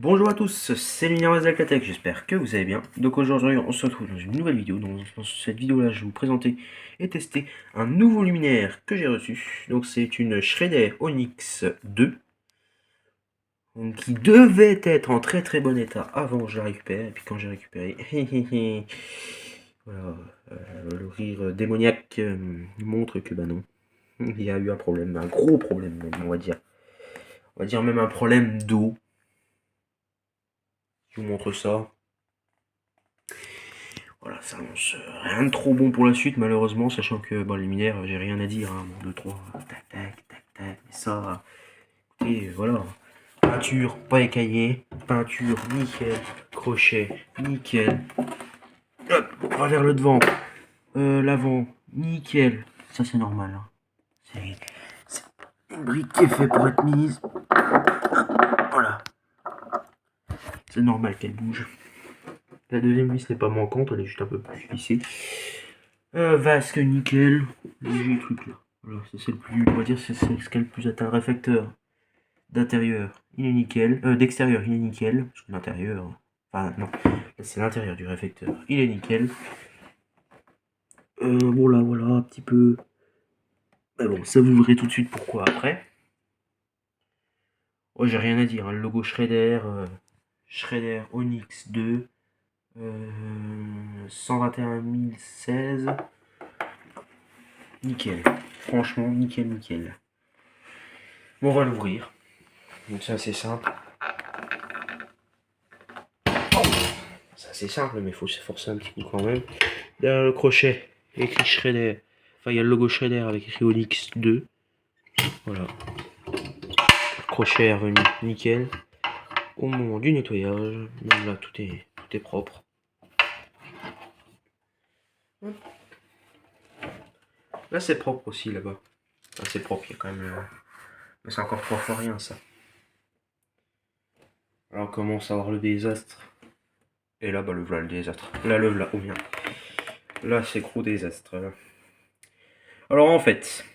Bonjour à tous, c'est Lumière Zacatec, j'espère que vous allez bien. Donc aujourd'hui on se retrouve dans une nouvelle vidéo. Dans cette vidéo là je vais vous présenter et tester un nouveau luminaire que j'ai reçu. Donc c'est une Schrader Onyx 2 donc, qui devait être en très très bon état avant que je la récupère. Et puis quand j'ai récupéré, voilà, le rire démoniaque montre que bah non, il y a eu un problème, un gros problème même, on va dire. On va dire même un problème d'eau. Je vous montre ça. Voilà, ça annonce rien de trop bon pour la suite, malheureusement, sachant que bon, les luminaires, j'ai rien à dire. 1, 2, 3, tac, tac, tac, tac. Et ça, écoutez, voilà. Peinture pas écaillée, peinture nickel, crochet nickel. Hop, on va vers le devant, l'avant nickel. Ça, c'est normal. Hein. C'est une brique qui est faite pour être mise. Voilà. C'est normal qu'elle bouge. La deuxième vis n'est pas manquante, elle est juste un peu plus vissée. Vasque nickel, léger truc là. Voilà, c'est le plus, on va dire, c'est ce qu'il y a le plus atteint. Réflecteur d'intérieur, il est nickel. D'extérieur, il est nickel. Parce que l'intérieur, enfin non, c'est l'intérieur du réflecteur, il est nickel. Bon là, voilà, un petit peu. Mais bon, ça vous verrez tout de suite pourquoi après. Oh, j'ai rien à dire. Hein. Le logo Schrader, Schrader Onyx 2, 121 016. Nickel. Franchement, nickel, nickel. Bon, on va l'ouvrir. Donc c'est assez simple. C'est assez simple, mais il faut se forcer un petit coup quand même. Derrière le crochet, écrit Schrader. Enfin, il y a le logo Schrader avec écrit Onyx 2. Voilà. Le crochet est revenu nickel. Au moment du nettoyage, même là, tout est propre. Là, c'est propre aussi, là-bas. Là, c'est propre, il y a quand même... Mais c'est encore 3 fois rien, ça. Là, on commence à voir le désastre. Et là, bah, le voilà le désastre. Là, le voilà, oh bien. Là, c'est gros désastre. Là. Alors, en fait,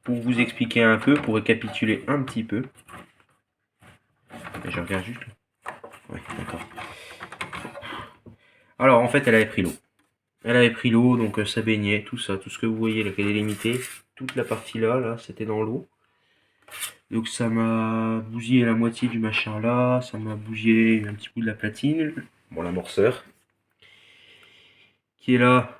pour vous expliquer un peu, pour récapituler un petit peu. Je regarde juste. Ouais, d'accord. Alors, en fait, elle avait pris l'eau. Elle avait pris l'eau, donc ça baignait, tout ça, tout ce que vous voyez là, qui est délimité. Toute la partie là, c'était dans l'eau. Donc ça m'a bousillé la moitié du machin là, ça m'a bousillé un petit bout de la platine. Bon, l'amorceur. Qui est là.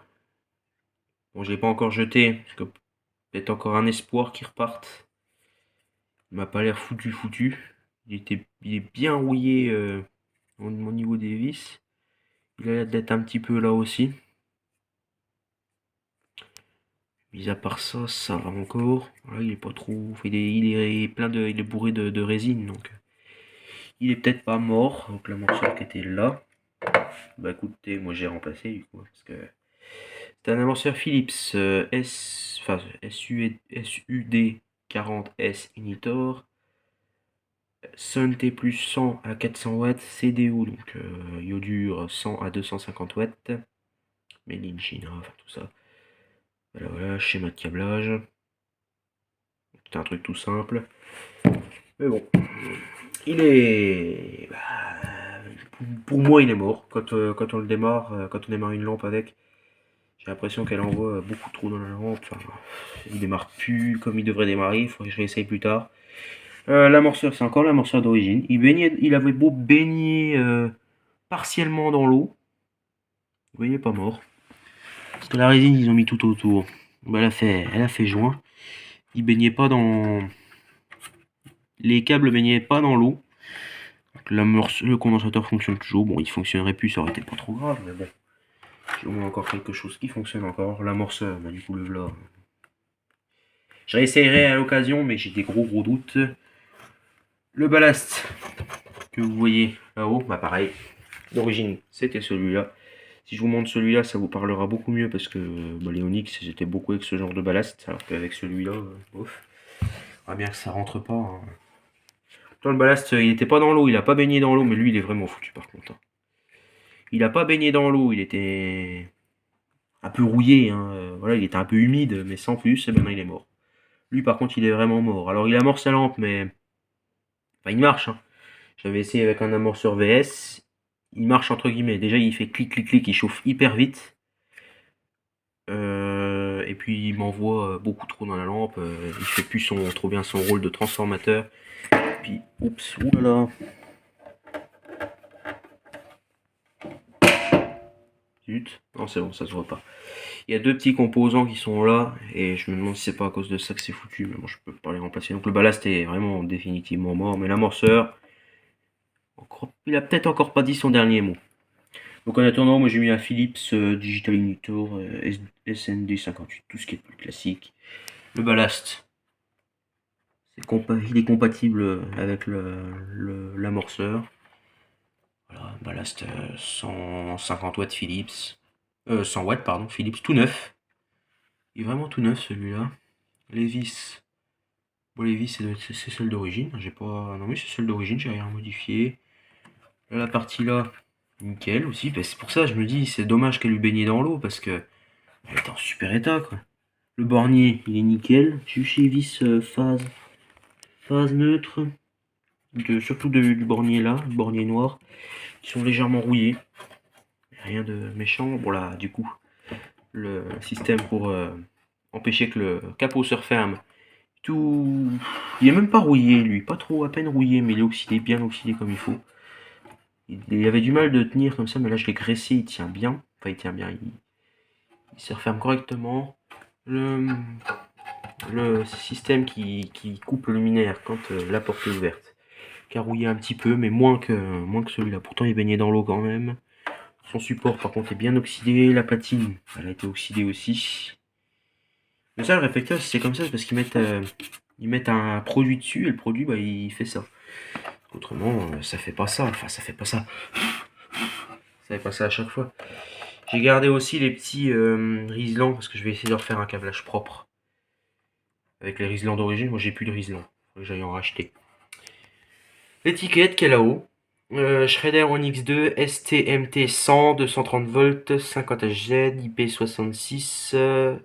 Bon, je l'ai pas encore jeté, parce que peut-être encore un espoir qu'il reparte. Il m'a pas l'air foutu. Il est bien rouillé au niveau des vis. Il a l'air d'être un petit peu là aussi. Mis à part ça, ça va encore. Voilà, il est pas trop. Il est bourré de résine, donc il est peut-être pas mort. Donc la morceau qui était là. Bah écoutez, moi j'ai remplacé du coup, parce que c'est un amorceur Philips SUD 40S Initor. Sun T plus 100 à 400 watts, CDO, donc iodure 100 à 250 watts, made in China, enfin tout ça. Voilà, schéma de câblage. C'est un truc tout simple. Mais bon, il est... pour moi, il est mort. Quand on le démarre, quand on démarre une lampe avec, j'ai l'impression qu'elle envoie beaucoup trop dans la lampe. Enfin, il démarre plus comme il devrait démarrer. Il faudrait que je réessaye plus tard. L'amorceur, c'est encore l'amorceur d'origine. Il avait beau baigner partiellement dans l'eau. Vous voyez, pas mort. Parce que la résine, ils ont mis tout autour. Bah, elle a fait joint. Il baignait pas dans... Les câbles baignaient pas dans l'eau. Le condensateur fonctionne toujours. Bon, il fonctionnerait plus, ça aurait été pas trop grave, mais bon. J'ai au moins encore quelque chose qui fonctionne encore. L'amorceur, bah, du coup, le voilà. Je réessayerai à l'occasion, mais j'ai des gros doutes. Le ballast que vous voyez là-haut, bah pareil. D'origine, c'était celui-là. Si je vous montre celui-là, ça vous parlera beaucoup mieux parce que bah, les Onyx, j'étais beaucoup avec ce genre de ballast, alors qu'avec celui-là, bof. Ah bien que ça rentre pas. Hein. Dans le ballast, il n'était pas dans l'eau, il a pas baigné dans l'eau, mais lui, il est vraiment foutu par contre. Hein. Il a pas baigné dans l'eau, il était un peu rouillé, hein. Voilà, il était un peu humide, mais sans plus, et maintenant il est mort. Lui, par contre, il est vraiment mort. Alors, il amorce sa lampe, mais... Enfin, il marche, hein. J'avais essayé avec un amorceur VS. Il marche entre guillemets. Déjà, il fait clic, clic, clic, il chauffe hyper vite. Et puis, il m'envoie beaucoup trop dans la lampe. Il fait plus trop bien son rôle de transformateur. Puis, oups, oulala. Zut. Non, c'est bon, ça se voit pas. Il y a deux petits composants qui sont là, et je me demande si c'est pas à cause de ça que c'est foutu, mais bon, je peux pas les remplacer. Donc le ballast est vraiment définitivement mort, mais l'amorceur, il a peut-être encore pas dit son dernier mot. Donc en attendant, moi j'ai mis un Philips Digital Ignitor SND58, tout ce qui est plus classique. Le ballast, il est compatible avec l'amorceur. Voilà, ballast 150 watts Philips. 100 watts, pardon, Philips, tout neuf. Il est vraiment tout neuf celui-là. Les vis. Bon, les vis, c'est celle d'origine. J'ai pas. Non, mais c'est celle d'origine, j'ai rien modifié. Là, la partie là, nickel aussi. Bah, c'est pour ça, je me dis, c'est dommage qu'elle lui baignait dans l'eau parce que elle est en super état, quoi. Le bornier, il est nickel. J'ai eu chez les vis phase neutre. Surtout du bornier là, le bornier noir, qui sont légèrement rouillés. Rien de méchant. Bon, là, du coup, le système pour empêcher que le capot se referme. Tout. Il est même pas rouillé, lui. Pas trop, à peine rouillé, mais il est oxydé, bien oxydé comme il faut. Il avait du mal de tenir comme ça, mais là je l'ai graissé, il tient bien. Enfin, il tient bien, il se referme correctement. Le système qui coupe le luminaire quand la porte est ouverte, qui a rouillé un petit peu, mais moins que celui-là. Pourtant, il baignait dans l'eau quand même. Son support, par contre, est bien oxydé. La platine, elle a été oxydée aussi. Mais ça, le réflecteur, si c'est comme ça, c'est parce ils mettent un produit dessus et le produit, bah, il fait ça. Autrement, ça fait pas ça. Enfin, ça fait pas ça. Ça fait pas ça à chaque fois. J'ai gardé aussi les petits riselants parce que je vais essayer de refaire un câblage propre. Avec les riselants d'origine, moi j'ai plus de riselants. Faut que j'aille en racheter. L'étiquette qui est là-haut. Schrader Onyx 2 STMT 100 230 volts 50 HZ IP66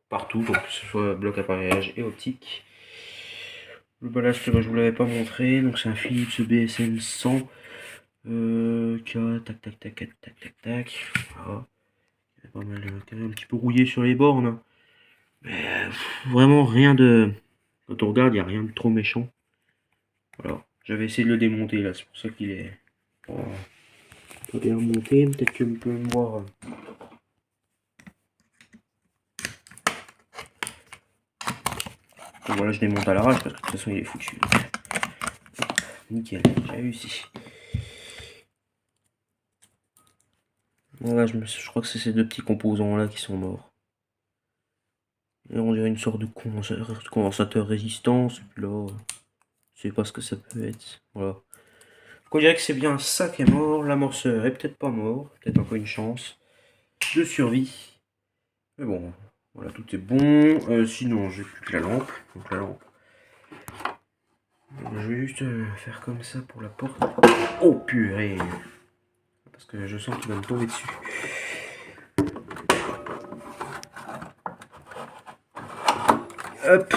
partout, donc que ce soit bloc appareillage et optique. Le ballast, je vous l'avais pas montré, donc c'est un Philips BSN 100 qui a tac tac tac tac tac tac tac. Voilà. Il y a pas mal un petit peu rouillé sur les bornes. Mais vraiment rien de. Quand on regarde, il n'y a rien de trop méchant. Voilà. J'avais essayé de le démonter là, c'est pour ça qu'il est pas bien monté. Peut-être que vous pouvez me voir. Donc voilà, je démonte à l'arrache parce que de toute façon il est foutu. Nickel, j'ai réussi. Voilà, je crois que c'est ces deux petits composants là qui sont morts. Et on dirait une sorte de condensateur résistance. Et puis là, je sais pas ce que ça peut être. Voilà. Donc on dirait que c'est bien ça qui est mort. L'amorceur est peut-être pas mort. Peut-être encore une chance de survie. Mais bon, voilà, tout est bon. Sinon, j'ai plus que la lampe. Donc la lampe. Donc, je vais juste faire comme ça pour la porte. Oh purée! Parce que je sens qu'il va me tomber dessus. Hop!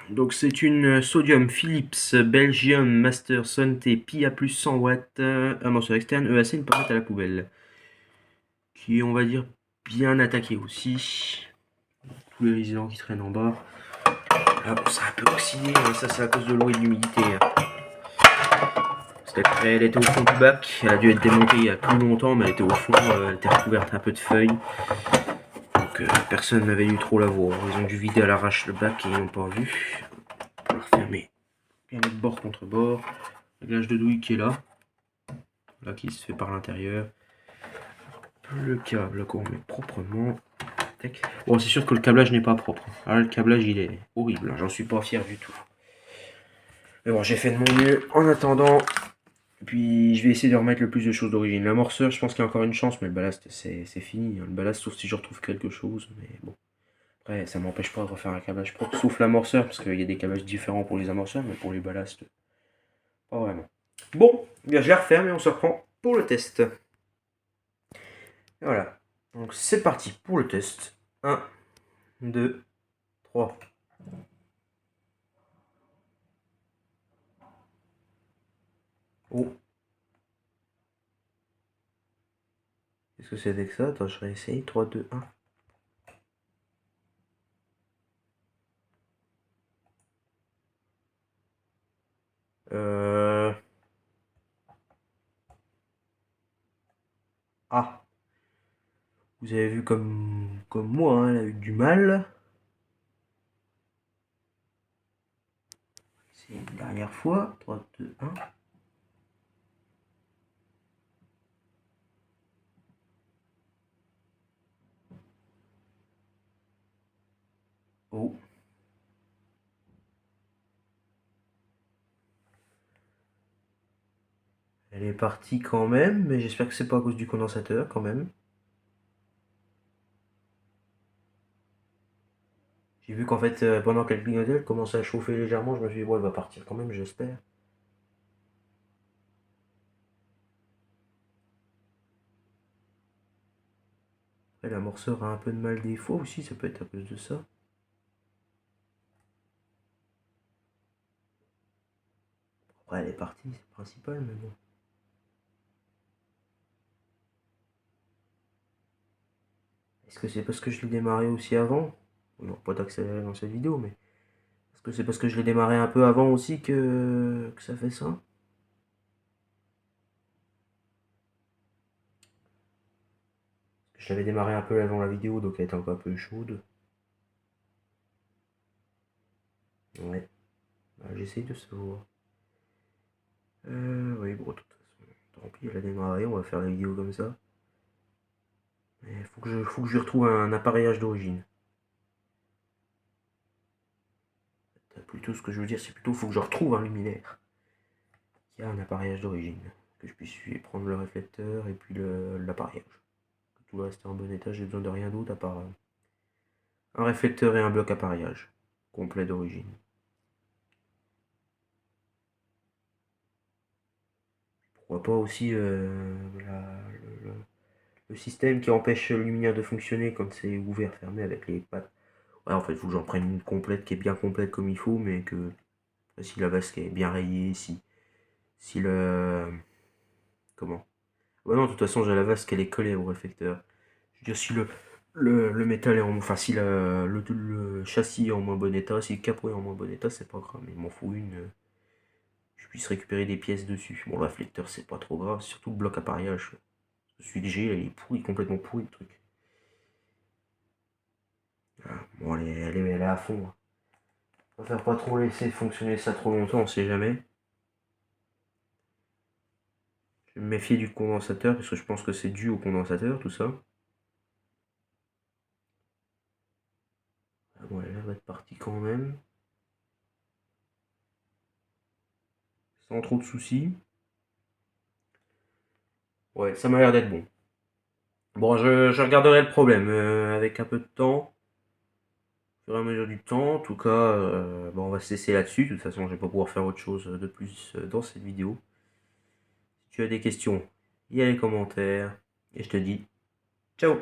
Donc c'est une Sodium Philips Belgium Master Sonté PIA plus 100 watts, amorceur externe EAC, une pas mettre à la poubelle. Qui est, on va dire, bien attaqué aussi. Tous les résidents qui traînent en bas. Ah bon, ça a un peu oxydé, mais ça c'est à cause de l'eau et de l'humidité. Parce qu'elle était au fond du bac, elle a dû être démontée il y a plus longtemps, mais elle était au fond, elle était recouverte un peu de feuilles. Donc personne n'avait eu trop la voir. Ils ont dû vider à l'arrache le bac et ils n'ont pas vu. On va refermer bien mettre bord contre bord. Réglage de douille qui est là. Là qui se fait par l'intérieur. Le câble qu'on met proprement. Bon, c'est sûr que le câblage n'est pas propre. Ah, le câblage il est horrible, j'en suis pas fier du tout. Mais bon, j'ai fait de mon mieux en attendant. Puis je vais essayer de remettre le plus de choses d'origine. L'amorceur, je pense qu'il y a encore une chance, mais le ballast c'est fini. Le ballast, sauf si je retrouve quelque chose. Mais bon. Après, ça m'empêche pas de refaire un câblage propre, sauf l'amorceur, parce qu'il y a des câblages différents pour les amorceurs, mais pour les ballasts, pas vraiment. Bon, bien je la referme et on se reprend pour le test. Et voilà. Donc c'est parti pour le test. 1, 2, 3. Oh, qu'est-ce que c'était que ça? Attends, je réessaye. 3, 2, 1. Euh... Ah, vous avez vu comme moi, hein, elle a eu du mal. C'est une dernière fois. 3, 2, 1. Oh, elle est partie quand même, mais j'espère que c'est pas à cause du condensateur quand même. J'ai vu qu'en fait, pendant qu'elle clignotait, elle commençait à chauffer légèrement. Je me suis dit, bon, elle va partir quand même, j'espère. Après, l'amorceur a un peu de mal des fois aussi, ça peut être à cause de ça. Après, elle est partie, c'est le principal, mais bon. Est-ce que c'est parce que je l'ai démarré aussi avant? Non, pas d'accélérer dans cette vidéo, mais est-ce que c'est parce que je l'ai démarré un peu avant aussi que ça fait ça? Je l'avais démarré un peu avant la vidéo, donc elle était encore un peu chaude. Ouais, bah, j'essaye de savoir. Oui, bon, de toute façon, tant pis, elle a démarré, on va faire la vidéo comme ça. Mais faut que je lui retrouve un appareillage d'origine. Plutôt, ce que je veux dire, c'est plutôt faut que je retrouve un luminaire qui a un appareillage d'origine. Que je puisse prendre le réflecteur et puis l'appareillage. Que tout le reste est en bon état, j'ai besoin de rien d'autre à part un réflecteur et un bloc appareillage complet d'origine. Pourquoi pas aussi le système qui empêche le luminaire de fonctionner quand c'est ouvert, fermé avec les pattes. Ouais, en fait, il faut que j'en prenne une complète qui est bien complète comme il faut, mais que si la vasque est bien rayée, si le. Comment? Ouais, non, de toute façon, j'ai la vasque, elle est collée au réflecteur. Je veux dire, si le métal est en. Enfin, si le châssis est en moins bon état, si le capot est en moins bon état, c'est pas grave, mais il m'en faut une. Je puisse récupérer des pièces dessus. Bon, le réflecteur, c'est pas trop grave, surtout le bloc appareillage. Celui que j'ai, il est pourri, complètement pourri le truc. Ah, bon, elle est à fond, hein. Je préfère pas trop laisser fonctionner ça trop longtemps, on sait jamais. Je vais me méfier du condensateur, parce que je pense que c'est dû au condensateur, tout ça. Ah bon, elle a l'air d'être partie quand même. Sans trop de soucis. Ouais, ça m'a l'air d'être bon. Bon, je regarderai le problème avec un peu de temps, au fur et à mesure du temps. En tout cas, bon, on va se laisser là-dessus. De toute façon, je vais pas pouvoir faire autre chose de plus dans cette vidéo. Si tu as des questions, il y a les commentaires. Et je te dis ciao!